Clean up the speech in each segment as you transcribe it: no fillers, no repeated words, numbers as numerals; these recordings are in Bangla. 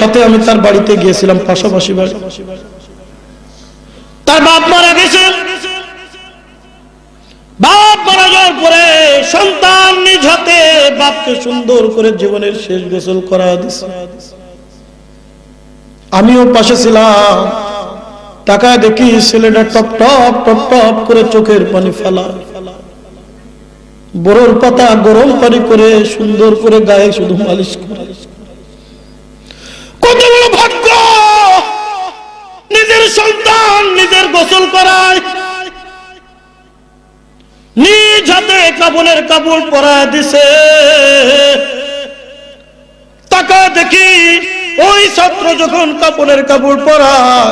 সাথে আমি তার বাড়িতে গিয়েছিলাম, পাশাপাশি বাড়ি। তার বাপ মারা গেছে। বাপ মারা যাওয়ার পরে সন্তান নিজ হাতে বাপকে সুন্দর করে জীবনের শেষ গোসল করা দিছে। আমিও পাশে ছিলাম। তাকায় দেখি ছেলেটা টপ টপ টপ টপ করে চোখের পানি ফেলা। বড়র পাতা গরম পানি করে সুন্দর করে গায়ে শুধু মালিশ করে। কত বড় ভাগ্য, নিজের সন্তান নিজের গোসল করায়, নিজ হাতে কাপড়ের কাপড় পরায় দিছে। টাকা দেখি ওই ছাত্র যখন কাপড়ের কাপড় পরায়,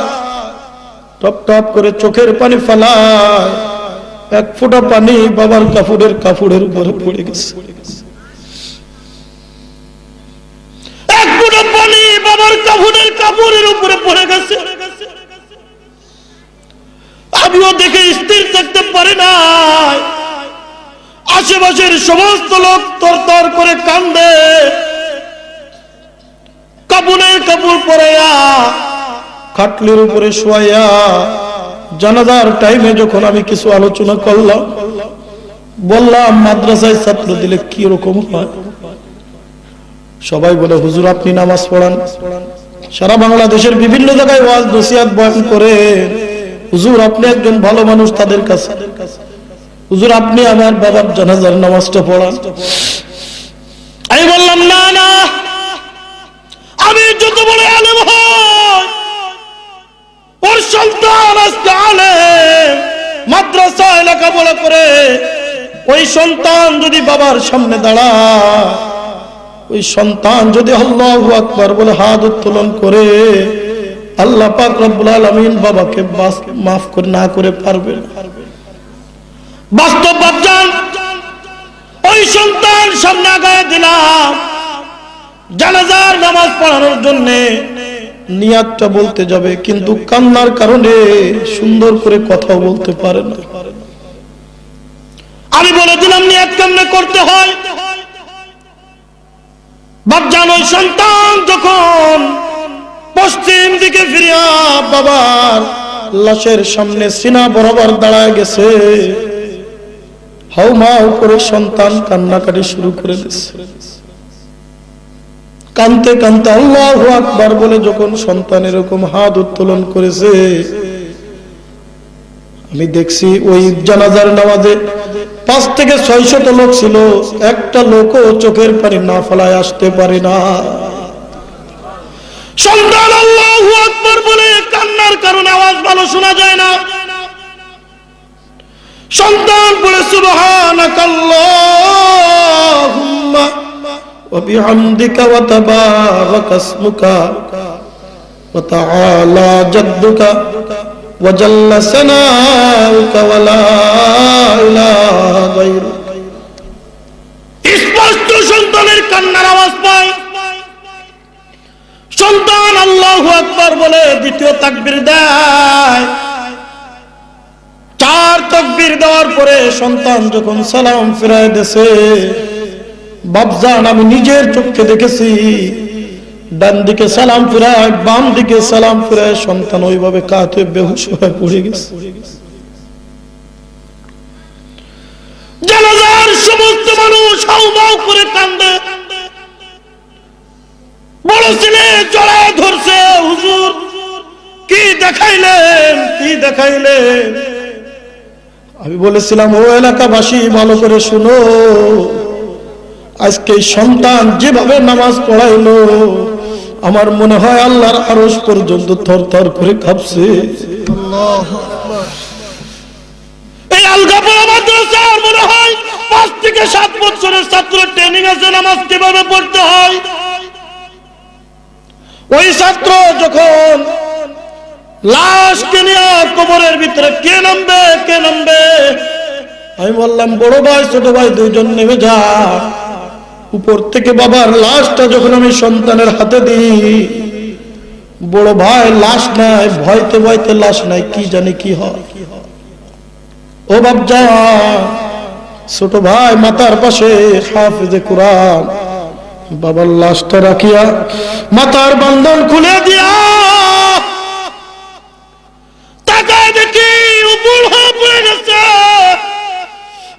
টপ টপ করে চোখের পানি ফেলায়, এক ফোঁটা পানি বাবার কাপড়ের উপরে পড়ে গেছে। এক ফোঁটা পানি বাবার কাপড়ের উপরে পড়ে গেছে। আমিও দেখে স্থির থাকতে পারি না। আশেপাশের সমস্ত লোক তরতর করে কান্দে। কাপড়ের কাপড় পরাইয়া খাটলির উপরে শোয়াইয়া জানাজার টাইমে যখন আমি কিছু আলোচনা করলাম, বললাম মাদ্রাসায় ছাত্র দিলে কি রকম হয়। সবাই বলে হুজুর আপনি নামাজ পড়ান, সারা বাংলাদেশের বিভিন্ন জায়গায় ওয়াজ নসিহত বয়ান করে, হুজুর আপনি একজন ভালো মানুষ তাদের কাছে, হুজুর আপনি আমার বাবার জানাজার নামাজটা পড়ান। আমি বললাম না না, আমি যত বড় আলেম হই, ওর সন্তান আজকে আলেম, মাদ্রাসা লেখাপড়া করে, ওই সন্তান যদি বাবার সামনে দাঁড়ায়, ওই সন্তান যদি আল্লাহু আকবার বলে হাত উত্তোলন করে, আল্লাহ পাক রব্বুল আলামিন বাবাকে মাফ করে না করে পারবে না। বাস্তব বাপজান, ওই সন্তান সামনে আগায় দিলাম জানাজার নামাজ পড়ানোর জন্য, নিয়াতটা বলতে যাবে কিন্তু কান্নার কারণে সুন্দর করে কথা বলতে পারে না। আমি বলে দিলাম নিয়াত কেমনে করতে হয়। বাপজান ওই সন্তান যখন পশ্চিম দিকে ফিরিয়া বাবার লাশের সামনে সিনা বরাবর দাঁড়ায় গেছে, হাউমাউ করে সন্তান কান্নাকাটি শুরু করে দিয়েছে। কানতে কানতে আল্লাহু আকবার বলে যখন সন্তান এরকম হাত উত্তোলন করেছে, আমি দেখছি ওই জানাজার নামাজে 5 থেকে 600 লোক ছিল, একটা লোকও চোখের পানি না ফেলায় আসতে পারে না। সন্তান আল্লাহু আকবার বলে কান্নার কারণে আওয়াজ ভালো শোনা যায় না। সন্তান বলে সুবহানাকাল্লাহুম্মা ওয়া বিহামদিকা ওয়া তাবারাকা ইসমুকা ওয়া তাআলা জাদ্দুকা ওয়া জাল্লা সানাউকা ওয়া লা ইলাহা গায়রুক। স্পষ্ট সন্তানের কান্নার আওয়াজ পায়। সন্তান আল্লাহু আকবার বলে দ্বিতীয় তাকবীর দেয়। 4 তাকবীর দেওয়ার পরে সন্তান যখন সালাম ফিরায় দেছে, বাপজান আমি নিজের চোখে দেখেছি, ডান দিকে সালাম ফিরায়, বাম দিকে সালাম ফিরায়, সন্তান ওইভাবে কাঁদে বেহুশ হয়ে পড়ে গেছে। জানাজার সমস্ত মানুষ হাউমাউ করে কান্দে। বড় ছেলে জড়ায় ধরছে, হুজুর কি দেখাইলেন, কি দেখাইলেন। আমি বলেছিলাম ও এলাকাবাসী ভালো করে শুনো, আজকে সন্তান যেভাবে নামাজ পড়াইলো, আমার মনে হয় আল্লাহর আরশ পর্যন্ত থরথর করে কাঁপছে। এই আলগাপাড়া মাদ্রাসার মনে হয় 5 থেকে 7 বছরের ছাত্র ট্রেনিং আছে নামাজ কিভাবে পড়তে হয়। ওই ছাত্র যখন লাশকে নিয়ে কবরের ভিতরে কে নামবে, আমি বললাম বড় ভাই ছোট ভাই দুইজন নেমে যা। উপর থেকে বাবার লাশটা যখন আমি সন্তানের হাতে দিই, বড় ভাই লাশ নাই, ভয়তে ভয়তে লাশ নাই, কি জানি কি হয়। ও বাপজান, ছোট ভাই মাথার পাশে হাফেজে কোরআন, বাবার লাশটা রাখিয়া মাথার বন্ধন খুলে দিয়া তাকায় দেখি উপর হয়ে পড়ে গেছে,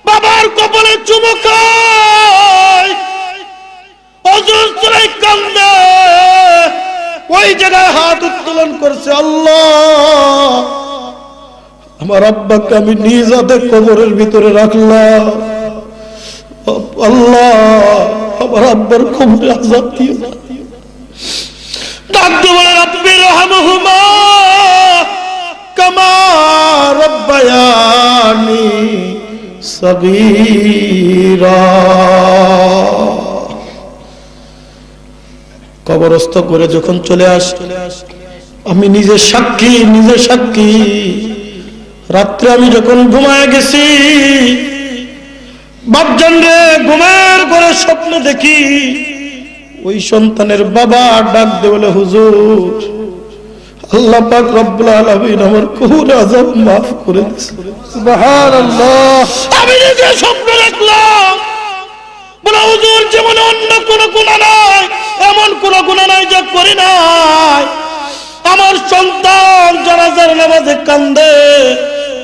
বাবার কপালে চুমু খায়, অজর চড়াই কান্দে, ওই জায়গায় হাত উত্তোলন করছে। আল্লাহ, আমার আব্বাকে আমি নিজ হাতে কবরের ভিতরে রাখলাম, আল্লাহ আমার আব্বার কবরে আযাব দিও না। ডাকতে বলে রাব্বি রহমহুমা কামা রাব্বায়ানি সগীরা। কবরস্থ করে যখন চলে আসে, আমি নিজের সাক্ষী, রাত্রে আমি যখন ঘুমায় গেছি, বাপজান রে ঘুমের ঘরে স্বপ্ন দেখি ওই সন্তানের বাবা ডাক দে বলে, হুজুর আল্লাহ পাক রব্বুল আলামিন আমার কবর আযাব মাফ করে দিয়েছে। সুবহানাল্লাহ। আমি নিজে স্বপ্ন দেখলাম, বলে হুজুর যেমন অন্য কোনো গুনাহ নাই, এমন কোনো গুনাহ নাই যে করি নাই। আমার সন্তান জানাজার নামাজে কান্দে,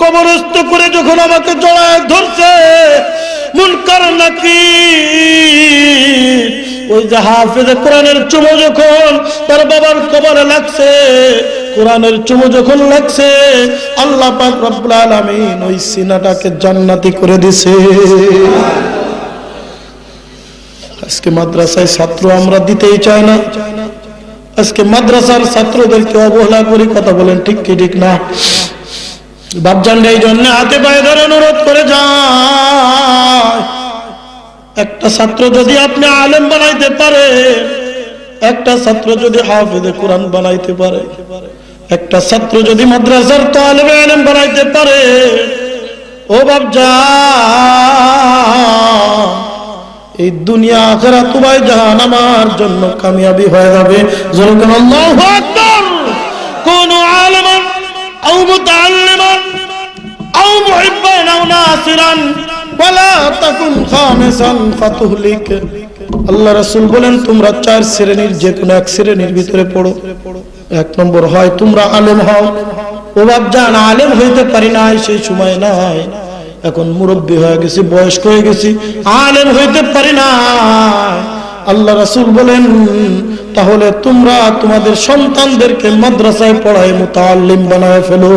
কবরস্থ করে যখন আমাকে জড়ায় ধরছে, মুনকার নাকির ওই যে হাফেজে কোরআনের চুমো যখন তার বাবার কবরে লাগছে, কোরআনের চুমো যখন লাগছে, আল্লাহ পাক রব্বুল আলামিন ওই সিনাটাকে জান্নাতি করে দিয়েছে। আজকে মাদ্রাসায় ছাত্র আমরা দিতেই চাই না, আজকে মাদ্রাসার ছাত্রদেরকে অবহেলা করি। কথা বলেন ঠিক কি ঠিক না? বাপজান এই জন্য হাতে পায়ে ধরে অনুরোধ করে যায়, একটা ছাত্র যদি আপনি আলেম বানাইতে পারে, একটা ছাত্র যদি হাফেজে কোরআন বানাইতে পারে, একটা ছাত্র যদি মাদ্রাসার তালেবে ইলম বানাইতে পারে, ও বাপজান এই দুনিয়া আখিরাত উভয় জাহান আমার জন্য কামিয়াবি হয়ে যাবে। যখন আল্লাহু আকবার। কোন আলেমান আও মুতাআল্লিমান আও মুহিব্বান আও নাসিরান ওয়ালা তাকুন খামিসান ফাতুহলিক। আল্লাহ রাসূল বলেন, তোমরা চার শ্রেণীর যে কোনো এক শ্রেণীর ভিতরে পড়ো। এক নম্বর হয় তোমরা আলেম হও। ও বাপজান আলেম হইতে পারি না, সেই সময় নাই, এখন মুরব্বী হয়ে গেছি, বয়স্ক হয়ে গেছি, আলেম হইতে পারি না। আল্লাহ রাসূল বলেন, তাহলে তোমরা তোমাদের সন্তানদেরকে মাদ্রাসায় পড়ায় মুতাআল্লিম বানায় ফেলো।